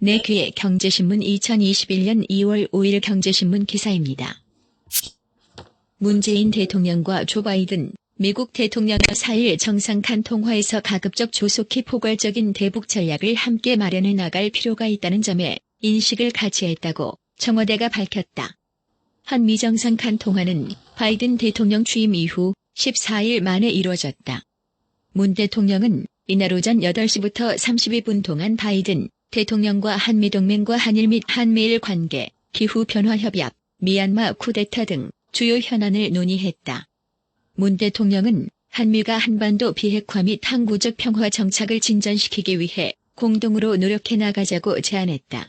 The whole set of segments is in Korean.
내 귀에 경제신문 2021년 2월 5일 경제신문 기사입니다. 문재인 대통령과 조 바이든 미국 대통령의 4일 정상간 통화에서 가급적 조속히 포괄적인 대북 전략을 함께 마련해 나갈 필요가 있다는 점에 인식을 같이 했다고 청와대가 밝혔다. 한미 정상간 통화는 바이든 대통령 취임 이후 14일 만에 이루어졌다. 문 대통령은 이날 오전 8시부터 32분 동안 바이든 대통령과 한미동맹과 한일 및 한미일 관계, 기후변화협약, 미얀마 쿠데타 등 주요 현안을 논의했다. 문 대통령은 한미가 한반도 비핵화 및 항구적 평화 정착을 진전시키기 위해 공동으로 노력해 나가자고 제안했다.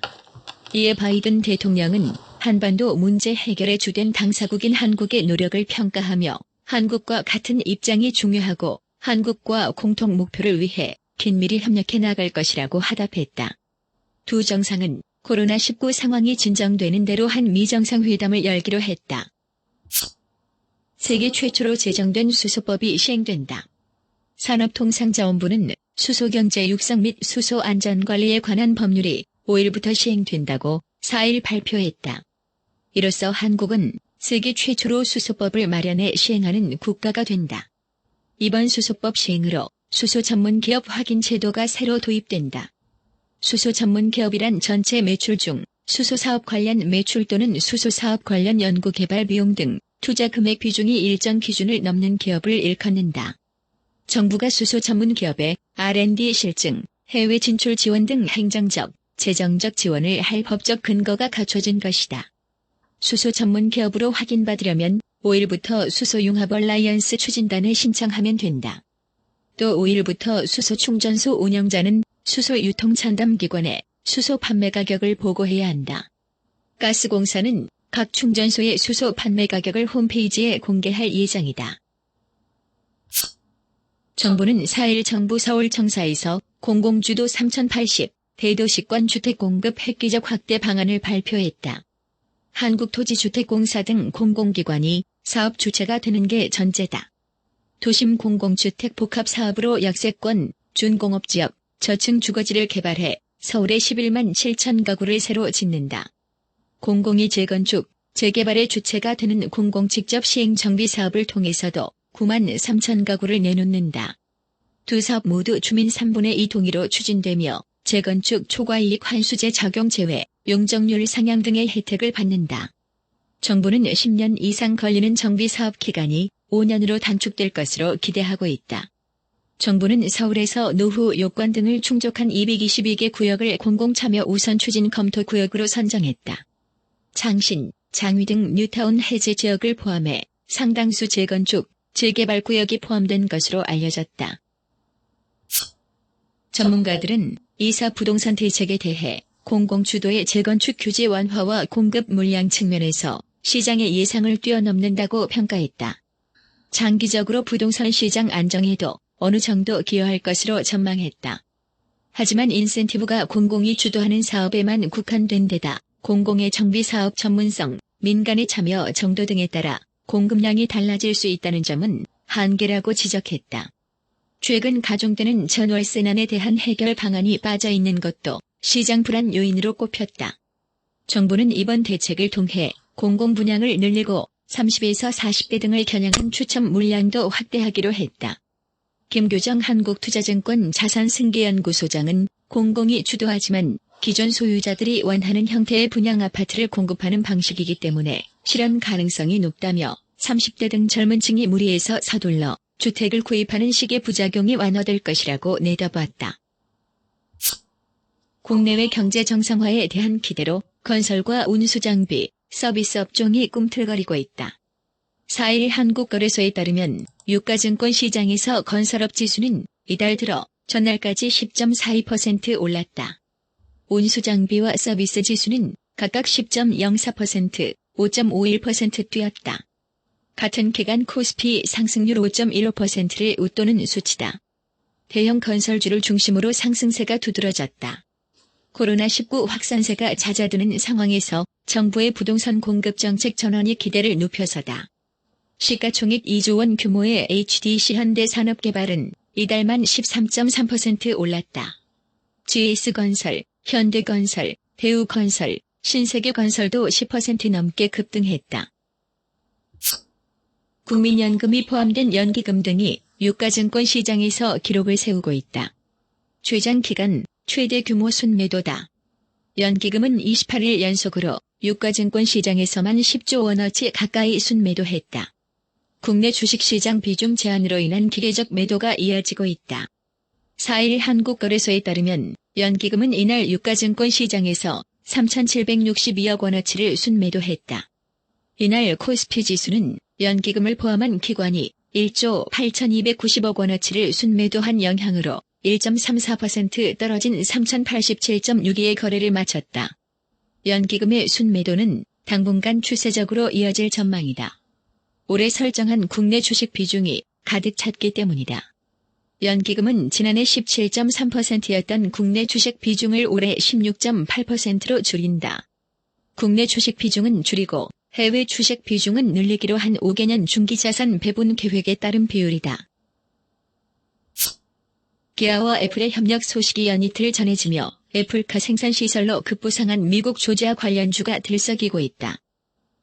이에 바이든 대통령은 한반도 문제 해결의 주된 당사국인 한국의 노력을 평가하며 한국과 같은 입장이 중요하고 한국과 공통 목표를 위해 긴밀히 협력해 나갈 것이라고 화답했다. 두 정상은 코로나19 상황이 진정되는 대로 한미 정상회담을 열기로 했다. 세계 최초로 제정된 수소법이 시행된다. 산업통상자원부는 수소경제 육성 및 수소 안전관리에 관한 법률이 5일부터 시행된다고 4일 발표했다. 이로써 한국은 세계 최초로 수소법을 마련해 시행하는 국가가 된다. 이번 수소법 시행으로 수소 전문 기업 확인 제도가 새로 도입된다. 수소 전문 기업이란 전체 매출 중 수소 사업 관련 매출 또는 수소 사업 관련 연구 개발 비용 등 투자 금액 비중이 일정 기준을 넘는 기업을 일컫는다. 정부가 수소 전문 기업의 R&D 실증, 해외 진출 지원 등 행정적, 재정적 지원을 할 법적 근거가 갖춰진 것이다. 수소 전문 기업으로 확인받으려면 5일부터 수소융합 얼라이언스 추진단에 신청하면 된다. 또 5일부터 수소 충전소 운영자는 수소 유통전담기관에 수소 판매 가격을 보고해야 한다. 가스공사는 각 충전소의 수소 판매 가격을 홈페이지에 공개할 예정이다. 정부는 4일 정부 서울청사에서 공공주도 3080 대도시권 주택공급 획기적 확대 방안을 발표했다. 한국토지주택공사 등 공공기관이 사업 주체가 되는 게 전제다. 도심 공공주택 복합사업으로 역세권, 준공업지역, 저층 주거지를 개발해 서울에 11만 7천 가구를 새로 짓는다. 공공이 재건축, 재개발의 주체가 되는 공공 직접 시행 정비 사업을 통해서도 9만 3천 가구를 내놓는다. 두 사업 모두 주민 3분의 2 동의로 추진되며 재건축 초과이익 환수제 적용 제외, 용적률 상향 등의 혜택을 받는다. 정부는 10년 이상 걸리는 정비 사업 기간이 5년으로 단축될 것으로 기대하고 있다. 정부는 서울에서 노후 요건 등을 충족한 222개 구역을 공공참여 우선 추진 검토 구역으로 선정했다. 장신, 장위 등 뉴타운 해제 지역을 포함해 상당수 재건축, 재개발 구역이 포함된 것으로 알려졌다. 전문가들은 이사 부동산 대책에 대해 공공주도의 재건축 규제 완화와 공급 물량 측면에서 시장의 예상을 뛰어넘는다고 평가했다. 장기적으로 부동산 시장 안정에도 어느 정도 기여할 것으로 전망했다. 하지만 인센티브가 공공이 주도하는 사업에만 국한된 데다 공공의 정비사업 전문성, 민간의 참여 정도 등에 따라 공급량이 달라질 수 있다는 점은 한계라고 지적했다. 최근 가중되는 전월세난에 대한 해결 방안이 빠져있는 것도 시장 불안 요인으로 꼽혔다. 정부는 이번 대책을 통해 공공 분양을 늘리고 30에서 40대 등을 겨냥한 추첨 물량도 확대하기로 했다. 김교정 한국투자증권 자산승계연구소장은 공공이 주도하지만 기존 소유자들이 원하는 형태의 분양 아파트를 공급하는 방식이기 때문에 실현 가능성이 높다며 30대 등 젊은 층이 무리해서 서둘러 주택을 구입하는 식의 부작용이 완화될 것이라고 내다봤다. 국내외 경제 정상화에 대한 기대로 건설과 운수장비, 서비스 업종이 꿈틀거리고 있다. 4일 한국거래소에 따르면 유가증권 시장에서 건설업 지수는 이달 들어 전날까지 10.42% 올랐다. 운수장비와 서비스 지수는 각각 10.04%, 5.51% 뛰었다. 같은 기간 코스피 상승률 5.15%를 웃도는 수치다. 대형 건설주를 중심으로 상승세가 두드러졌다. 코로나19 확산세가 잦아드는 상황에서 정부의 부동산 공급 정책 전환이 기대를 높여서다. 시가총액 2조 원 규모의 HDC 현대산업개발은 이달만 13.3% 올랐다. GS건설, 현대건설, 대우건설, 신세계건설도 10% 넘게 급등했다. 국민연금이 포함된 연기금 등이 유가증권 시장에서 기록을 세우고 있다. 최장 기간 최대 규모 순매도다. 연기금은 28일 연속으로 유가증권 시장에서만 10조 원어치 가까이 순매도했다. 국내 주식시장 비중 제한으로 인한 기계적 매도가 이어지고 있다. 4일 한국거래소에 따르면 연기금은 이날 유가증권 시장에서 3,762억 원어치를 순매도했다. 이날 코스피 지수는 연기금을 포함한 기관이 1조 8,290억 원어치를 순매도한 영향으로 1.34% 떨어진 3,087.62의 거래를 마쳤다. 연기금의 순매도는 당분간 추세적으로 이어질 전망이다. 올해 설정한 국내 주식 비중이 가득 찼기 때문이다. 연기금은 지난해 17.3%였던 국내 주식 비중을 올해 16.8%로 줄인다. 국내 주식 비중은 줄이고 해외 주식 비중은 늘리기로 한 5개년 중기자산 배분 계획에 따른 비율이다. 기아와 애플의 협력 소식이 연이틀 전해지며 애플카 생산시설로 급부상한 미국 조지아 관련주가 들썩이고 있다.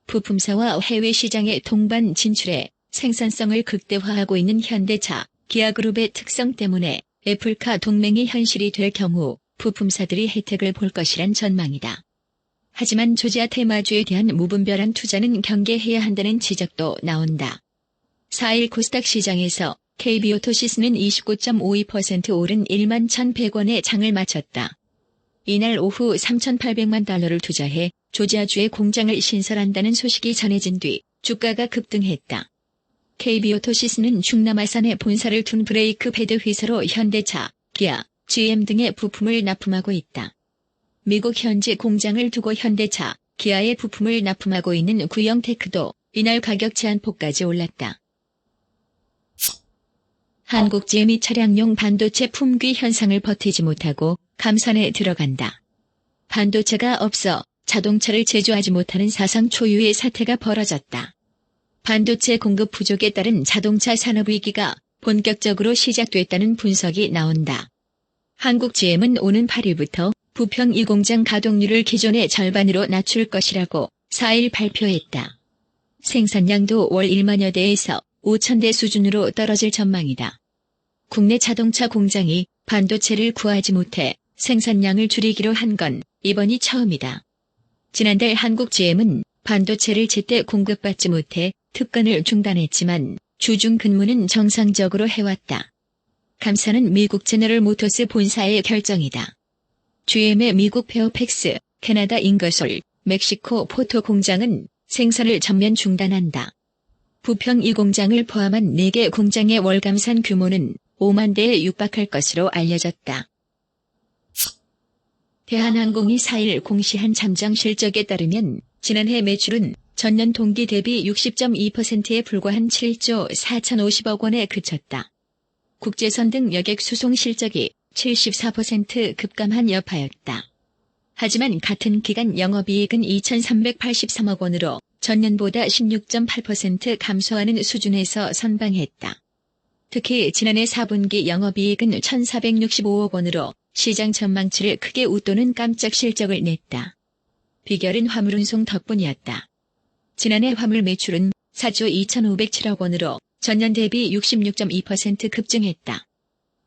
부품사와 해외 시장의 동반 진출에 생산성을 극대화하고 있는 현대차, 기아그룹의 특성 때문에 애플카 동맹이 현실이 될 경우 부품사들이 혜택을 볼 것이란 전망이다. 하지만 조지아 테마주에 대한 무분별한 투자는 경계해야 한다는 지적도 나온다. 4일 코스닥 시장에서 KB오토시스는 29.52% 오른 1만 1,100원에 장을 마쳤다. 이날 오후 3,800만 달러를 투자해 조지아주에 공장을 신설한다는 소식이 전해진 뒤 주가가 급등했다. KB오토시스는 충남 아산에 본사를 둔 브레이크 패드 회사로 현대차, 기아, GM 등의 부품을 납품하고 있다. 미국 현지 공장을 두고 현대차, 기아의 부품을 납품하고 있는 구형테크도 이날 가격 제한폭까지 올랐다. 한국GM이 차량용 반도체 품귀 현상을 버티지 못하고 감산에 들어간다. 반도체가 없어 자동차를 제조하지 못하는 사상 초유의 사태가 벌어졌다. 반도체 공급 부족에 따른 자동차 산업 위기가 본격적으로 시작됐다는 분석이 나온다. 한국GM은 오는 8일부터 부평 2공장 가동률을 기존의 절반으로 낮출 것이라고 4일 발표했다. 생산량도 월 1만여 대에서 5,000대 수준으로 떨어질 전망이다. 국내 자동차 공장이 반도체를 구하지 못해 생산량을 줄이기로 한 건 이번이 처음이다. 지난달 한국GM은 반도체를 제때 공급받지 못해 특건을 중단했지만 주중 근무는 정상적으로 해왔다. 감사는 미국 제너럴 모터스 본사의 결정이다. GM의 미국 페어팩스, 캐나다 잉거솔, 멕시코 포토 공장은 생산을 전면 중단한다. 부평 2공장을 포함한 4개 공장의 월 감산 규모는 5만 대에 육박할 것으로 알려졌다. 대한항공이 4일 공시한 잠정 실적에 따르면 지난해 매출은 전년 동기 대비 60.2%에 불과한 7조 4,050억 원에 그쳤다. 국제선 등 여객 수송 실적이 74% 급감한 여파였다. 하지만 같은 기간 영업이익은 2,383억 원으로 전년보다 16.8% 감소하는 수준에서 선방했다. 특히 지난해 4분기 영업이익은 1,465억 원으로 시장 전망치를 크게 웃도는 깜짝 실적을 냈다. 비결은 화물운송 덕분이었다. 지난해 화물 매출은 4조 2,507억 원으로 전년 대비 66.2% 급증했다.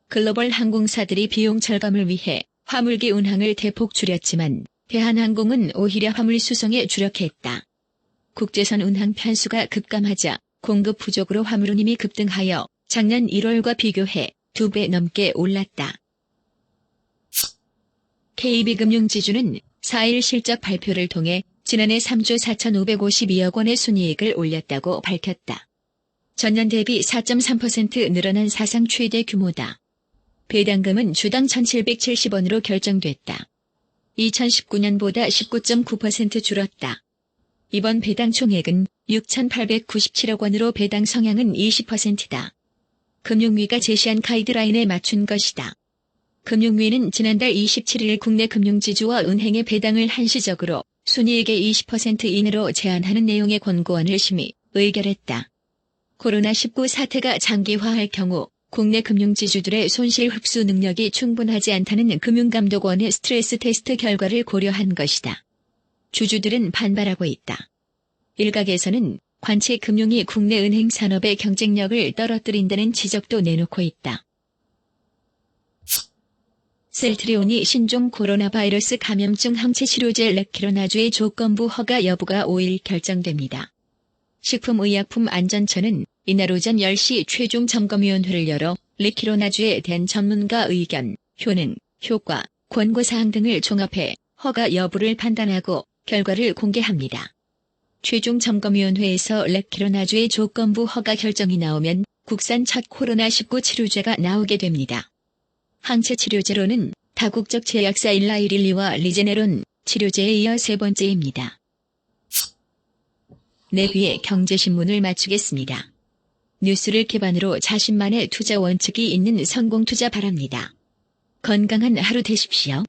글로벌 항공사들이 비용 절감을 위해 화물기 운항을 대폭 줄였지만 대한항공은 오히려 화물 수송에 주력했다. 국제선 운항 편수가 급감하자 공급 부족으로 화물운임이 급등하여 작년 1월과 비교해 2배 넘게 올랐다. KB금융지주는 4일 실적 발표를 통해 지난해 3조 4,552억 원의 순이익을 올렸다고 밝혔다. 전년 대비 4.3% 늘어난 사상 최대 규모다. 배당금은 주당 1,770원으로 결정됐다. 2019년보다 19.9% 줄었다. 이번 배당 총액은 6,897억 원으로 배당 성향은 20%다. 금융위가 제시한 가이드라인에 맞춘 것이다. 금융위는 지난달 27일 국내 금융지주와 은행의 배당을 한시적으로 순이익의 20% 이내로 제한하는 내용의 권고안을 심의, 의결했다. 코로나19 사태가 장기화할 경우 국내 금융지주들의 손실 흡수 능력이 충분하지 않다는 금융감독원의 스트레스 테스트 결과를 고려한 것이다. 주주들은 반발하고 있다. 일각에서는 관채 금융이 국내 은행 산업의 경쟁력을 떨어뜨린다는 지적도 내놓고 있다. 셀트리온이 신종 코로나 바이러스 감염증 항체 치료제 레키로나주의 조건부 허가 여부가 5일 결정됩니다. 식품의약품안전처는 이날 오전 10시 최종 점검위원회를 열어 레키로나주에 대한 전문가 의견, 효능, 효과, 권고사항 등을 종합해 허가 여부를 판단하고 결과를 공개합니다. 최종 점검위원회에서 레키로나주의 조건부 허가 결정이 나오면 국산 첫 코로나19 치료제가 나오게 됩니다. 항체 치료제로는 다국적 제약사 일라이릴리와 리제네론 치료제에 이어 세 번째입니다. 내비의 경제신문을 마치겠습니다. 뉴스를 기반으로 자신만의 투자 원칙이 있는 성공 투자 바랍니다. 건강한 하루 되십시오.